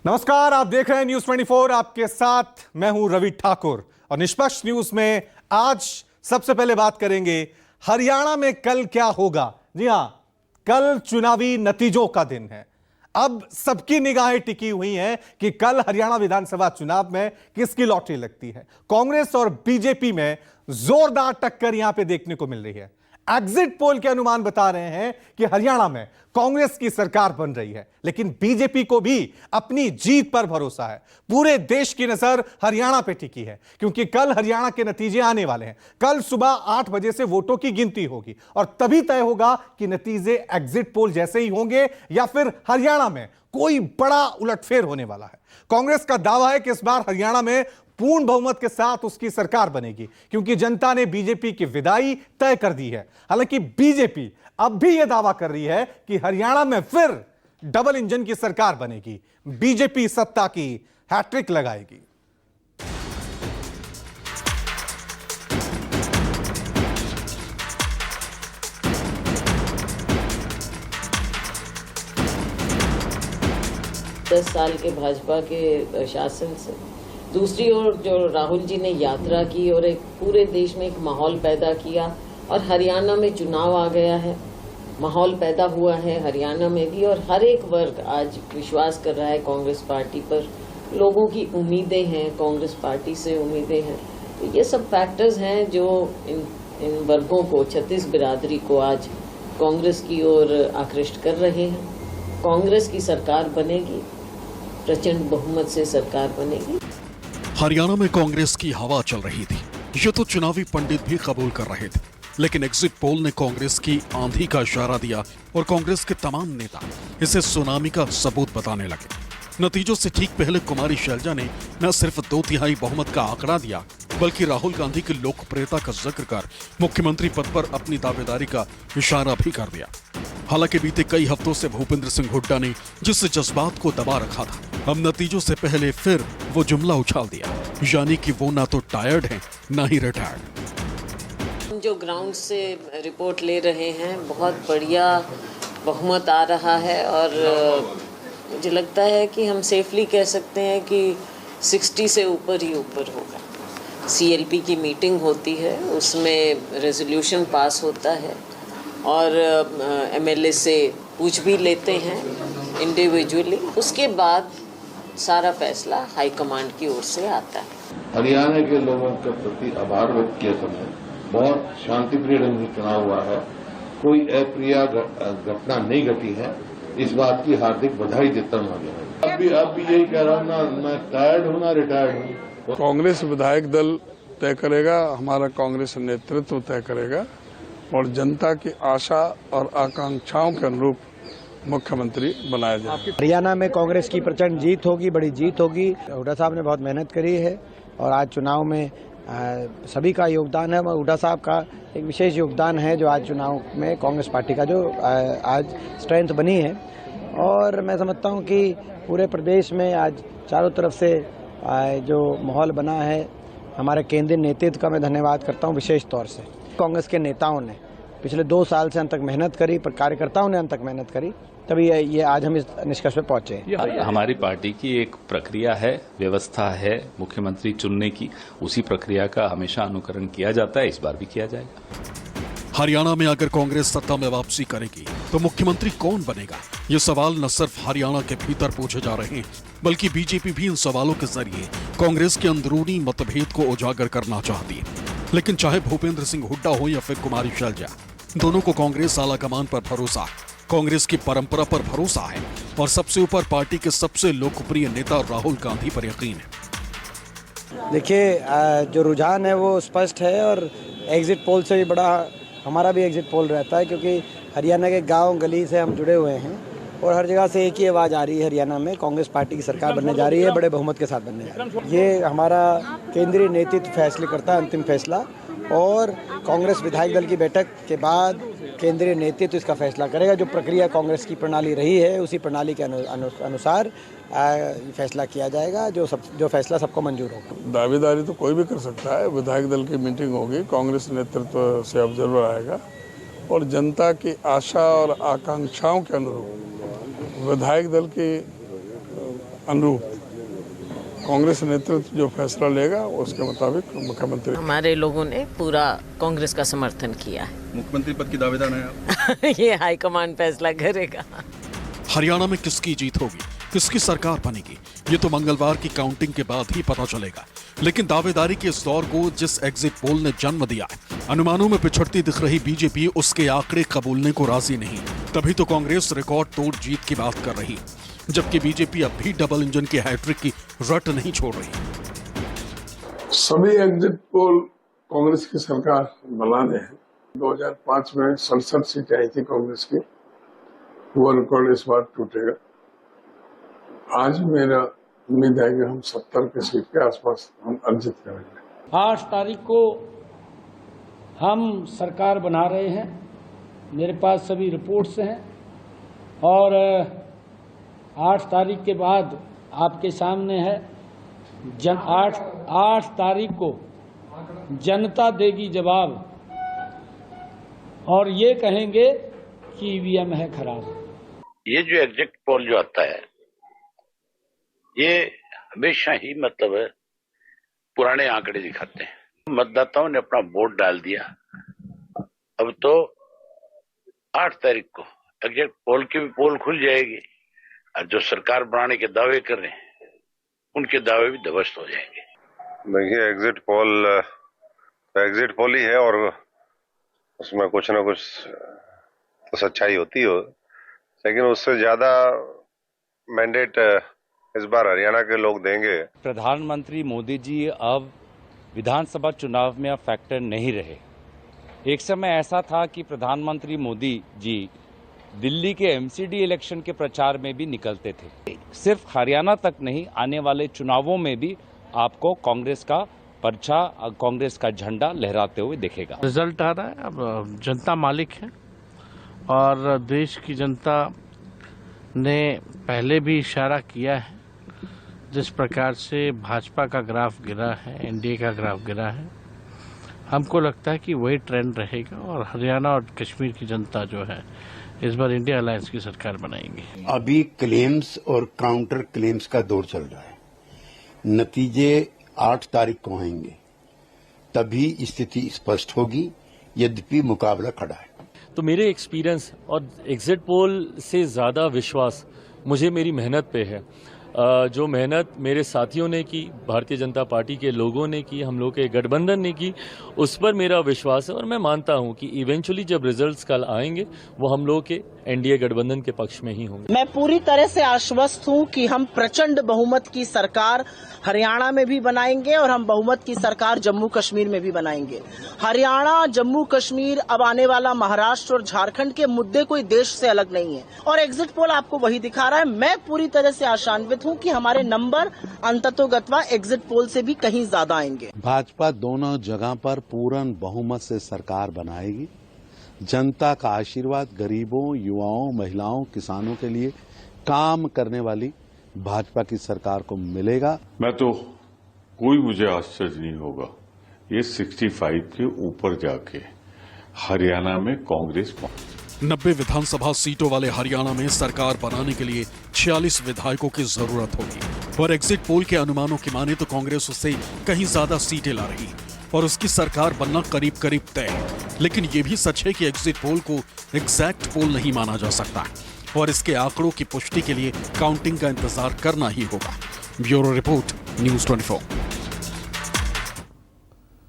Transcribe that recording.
नमस्कार, आप देख रहे हैं न्यूज 24। आपके साथ मैं हूं रवि ठाकुर और निष्पक्ष न्यूज में आज सबसे पहले बात करेंगे हरियाणा में कल क्या होगा। जी हां, कल चुनावी नतीजों का दिन है। अब सबकी निगाहें टिकी हुई हैं कि कल हरियाणा विधानसभा चुनाव में किसकी लॉटरी लगती है। कांग्रेस और बीजेपी में जोरदार टक्कर यहां पे देखने को मिल रही है। एग्जिट पोल के अनुमान बता रहे हैं कि हरियाणा में कांग्रेस की सरकार बन रही है, लेकिन बीजेपी को भी अपनी जीत पर भरोसा है। पूरे देश की नजर हरियाणा पे टिकी है, क्योंकि कल हरियाणा के नतीजे आने वाले हैं। कल सुबह 8 बजे से वोटों की गिनती होगी और तभी तय होगा कि नतीजे एग्जिट पोल जैसे ही होंगे या फिर हरियाणा में कोई बड़ा उलटफेर होने वाला है। कांग्रेस का दावा है कि इस बार हरियाणा में पूर्ण बहुमत के साथ उसकी सरकार बनेगी, क्योंकि जनता ने बीजेपी की विदाई तय कर दी है। हालांकि बीजेपी अब भी यह दावा कर रही है कि हरियाणा में फिर डबल इंजन की सरकार बनेगी, बीजेपी सत्ता की हैट्रिक लगाएगी। दस साल के भाजपा के शासन से दूसरी ओर जो राहुल जी ने यात्रा की और एक पूरे देश में एक माहौल पैदा किया और हरियाणा में चुनाव आ गया है, माहौल पैदा हुआ है हरियाणा में भी और हर एक वर्ग आज विश्वास कर रहा है कांग्रेस पार्टी पर। लोगों की उम्मीदें हैं, कांग्रेस पार्टी से उम्मीदें हैं। तो ये सब फैक्टर्स हैं जो इन वर्गों को, 36 बिरादरी को आज कांग्रेस की ओर आकृष्ट कर रहे हैं। कांग्रेस की सरकार बनेगी, प्रचंड बहुमत से सरकार बनेगी। हरियाणा में कांग्रेस की हवा चल रही थी, ये तो चुनावी पंडित भी कबूल कर रहे थे, लेकिन एग्जिट पोल ने कांग्रेस की आंधी का इशारा दिया और कांग्रेस के तमाम नेता इसे सुनामी का सबूत बताने लगे। नतीजों से ठीक पहले कुमारी शैलजा ने न सिर्फ 2/3 बहुमत का आंकड़ा दिया, बल्कि राहुल गांधी की लोकप्रियता का जिक्र कर मुख्यमंत्री पद पर अपनी दावेदारी का इशारा भी कर दिया। हालांकि बीते कई हफ्तों से भूपेंद्र सिंह हुड्डा ने जिस जज्बात को दबा रखा था, अब नतीजों से पहले फिर वो जुमला उछाल दिया, यानी कि वो ना तो टायर्ड हैं ना ही रिटायर्ड। जो ग्राउंड से रिपोर्ट ले रहे हैं, बहुत बढ़िया बहुमत आ रहा है और मुझे लगता है कि हम सेफली कह सकते हैं कि 60 से ऊपर ही ऊपर होगा। CLP की मीटिंग होती है, उसमें रेजोल्यूशन पास होता है और MLA से पूछ भी लेते हैं इंडिविजुअली। उसके बाद सारा फैसला हाईकमांड की ओर से आता है। हरियाणा के लोगों के प्रति आभार व्यक्त किए समय बहुत शांतिप्रिय ढंग से चुनाव हुआ है, कोई अप्रिय घटना नहीं घटी है। इस बात की हार्दिक बधाई देता हूँ। अब भी यही कह रहा हूँ ना, मैं टायर्ड हूँ ना रिटायर्ड हूँ। कांग्रेस विधायक दल तय करेगा, हमारा कांग्रेस नेतृत्व तय करेगा और जनता की आशा और आकांक्षाओं के अनुरूप मुख्यमंत्री बनाया जाए। हरियाणा में कांग्रेस की प्रचंड जीत होगी, बड़ी जीत होगी। हुड्डा साहब ने बहुत मेहनत करी है और आज चुनाव में सभी का योगदान है। हुड्डा साहब का एक विशेष योगदान है जो आज चुनाव में कांग्रेस पार्टी का जो आज स्ट्रेंथ बनी है। और मैं समझता हूं कि पूरे प्रदेश में आज चारों तरफ से जो माहौल बना है, हमारे केंद्रीय नेतृत्व का मैं धन्यवाद करता हूं विशेष तौर से। कांग्रेस के नेताओं ने पिछले 2 साल से अंत तक मेहनत करी, पर कार्यकर्ताओं ने अंत तक मेहनत करी, तभी ये आज हम इस निष्कर्ष पे पहुंचे। हमारी पार्टी की एक प्रक्रिया है, व्यवस्था है मुख्यमंत्री चुनने की, उसी प्रक्रिया का हमेशा अनुकरण किया जाता है, इस बार भी किया जाएगा। हरियाणा में अगर कांग्रेस सत्ता में वापसी करेगी तो मुख्यमंत्री कौन बनेगा, ये सवाल न सिर्फ हरियाणा के भीतर पूछे जा रहे हैं, बल्कि बीजेपी भी इन सवालों के जरिए कांग्रेस के अंदरूनी मतभेद को उजागर करना चाहती है। लेकिन चाहे भूपेंद्र सिंह हुड्डा हो या फिर कुमारी शैलजा, दोनों को कांग्रेस आलाकमान पर भरोसा, कांग्रेस की परंपरा पर भरोसा है और सबसे ऊपर पार्टी के सबसे लोकप्रिय नेता राहुल गांधी पर यकीन है। देखिए, जो रुझान है वो स्पष्ट है और एग्जिट पोल से भी बड़ा हमारा भी एग्जिट पोल रहता है, क्योंकि हरियाणा के गांव गली से हम जुड़े हुए हैं और हर जगह से एक ही आवाज़ आ रही है, हरियाणा में कांग्रेस पार्टी की सरकार बनने जा रही है, बड़े बहुमत के साथ बनने जा रही है। ये हमारा केंद्रीय नेतृत्व फैसले करता है, अंतिम फैसला, और कांग्रेस विधायक दल की बैठक के बाद केंद्रीय नेतृत्व इसका फैसला करेगा। जो प्रक्रिया कांग्रेस की प्रणाली रही है, उसी प्रणाली के अनुसार फैसला किया जाएगा, जो फैसला सबको मंजूर होगा। दावेदारी तो कोई भी कर सकता है, विधायक दल की मीटिंग होगी, कांग्रेस नेतृत्व से ऑब्जर्वर आएगा और जनता की आशा और आकांक्षाओं के अनुरूप विधायक दल की अनुरूप कांग्रेस नेतृत्व जो फैसला लेगा उसके मुताबिक मुख्यमंत्री। हमारे लोगों ने पूरा कांग्रेस का समर्थन किया है। मुख्यमंत्री पद की दावेदार हैं आप? ये हाईकमान फैसला करेगा। हरियाणा में किसकी जीत होगी, किसकी सरकार बनेगी, ये तो मंगलवार की काउंटिंग के बाद ही पता चलेगा। लेकिन दावेदारी के इस दौर को जिस एग्जिट पोल ने जन्म दिया है, अनुमानों में पिछड़ती दिख रही बीजेपी उसके आंकड़े कबूलने को राजी नहीं। तभी तो कांग्रेस रिकॉर्ड तोड़ जीत की बात कर रही, जबकि बीजेपी अब भी डबल इंजन की हैट्रिक की रट नहीं छोड़ रही। सभी एग्जिट पोल कांग्रेस की सरकार बना रहे हैं। 2005 में 67 सीटें आई थी कांग्रेस की, वो रिकॉर्ड इस बार टूटेगा। आज मेरा उम्मीद है कि हम 70 के सीट के आसपास हम अर्जित करेंगे। 8 तारीख को हम सरकार बना रहे हैं, मेरे पास सभी रिपोर्ट्स हैं और 8 तारीख के बाद आपके सामने है 8 तारीख को जनता देगी जवाब और ये कहेंगे कि ईवीएम है खराब। ये जो एग्जिट पोल जो आता है ये हमेशा ही मतलब पुराने आंकड़े दिखाते हैं। मतदाताओं ने अपना वोट डाल दिया, अब तो 8 तारीख को एग्जिट पोल की भी पोल खुल जाएगी और जो सरकार बनाने के दावे कर रहे हैं उनके दावे भी ध्वस्त हो जाएंगे। देखिए एग्जिट पोल ही है और उसमें कुछ ना कुछ तो सच्चाई होती हो, लेकिन उससे ज्यादा मैंडेट इस बार हरियाणा के लोग देंगे। प्रधानमंत्री मोदी जी अब विधानसभा चुनाव में अब फैक्टर नहीं रहे। एक समय ऐसा था कि प्रधानमंत्री मोदी जी दिल्ली के एमसीडी इलेक्शन के प्रचार में भी निकलते थे। सिर्फ हरियाणा तक नहीं, आने वाले चुनावों में भी आपको कांग्रेस का पर्चा, कांग्रेस का झंडा लहराते हुए दिखेगा। रिजल्ट आ रहा है, अब जनता मालिक है और देश की जनता ने पहले भी इशारा किया है। जिस प्रकार से भाजपा का ग्राफ गिरा है, एनडीए का ग्राफ गिरा है, हमको लगता है कि वही ट्रेंड रहेगा और हरियाणा और कश्मीर की जनता जो है इस बार इंडिया अलायंस की सरकार बनाएंगी। अभी क्लेम्स और काउंटर क्लेम्स का दौर चल रहा है। नतीजे 8 तारीख को आएंगे, तभी स्थिति स्पष्ट होगी, यद्यपि मुकाबला खड़ा है। तो मेरे एक्सपीरियंस और एग्जिट पोल से ज़्यादा विश्वास मुझे मेरी मेहनत पे है। जो मेहनत मेरे साथियों ने की, भारतीय जनता पार्टी के लोगों ने की, हम लोग के गठबंधन ने की, उस पर मेरा विश्वास है और मैं मानता हूं कि इवेंचुअली जब रिजल्ट्स कल आएंगे वो हम लोग के एनडीए गठबंधन के पक्ष में ही होंगे। मैं पूरी तरह से आश्वस्त हूं कि हम प्रचंड बहुमत की सरकार हरियाणा में भी बनाएंगे और हम बहुमत की सरकार जम्मू कश्मीर में भी बनाएंगे। हरियाणा, जम्मू कश्मीर, अब आने वाला महाराष्ट्र और झारखंड के मुद्दे कोई देश से अलग नहीं है और एग्जिट पोल आपको वही दिखा रहा है। मैं पूरी तरह से आशान्वित हूं कि हमारे नंबर अंततोगत्वा एग्जिट पोल से भी कहीं ज्यादा आएंगे। भाजपा दोनों जगह पर पूर्ण बहुमत से सरकार बनाएगी। जनता का आशीर्वाद गरीबों, युवाओं, महिलाओं, किसानों के लिए काम करने वाली भाजपा की सरकार को मिलेगा। मैं तो कोई मुझे आश्चर्य नहीं होगा ये 65 के ऊपर जाके हरियाणा में कांग्रेस 90 विधानसभा सीटों वाले हरियाणा में सरकार बनाने के लिए 46 विधायकों की जरूरत होगी और एग्जिट पोल के अनुमानों की माने तो कांग्रेस उससे कहीं ज्यादा सीटें ला रही और उसकी सरकार बनना करीब करीब तय है। लेकिन ये भी सच है कि एग्जिट पोल को एग्जैक्ट पोल नहीं माना जा सकता और इसके आंकड़ों की पुष्टि के लिए काउंटिंग का इंतजार करना ही होगा। Bureau report, news 24।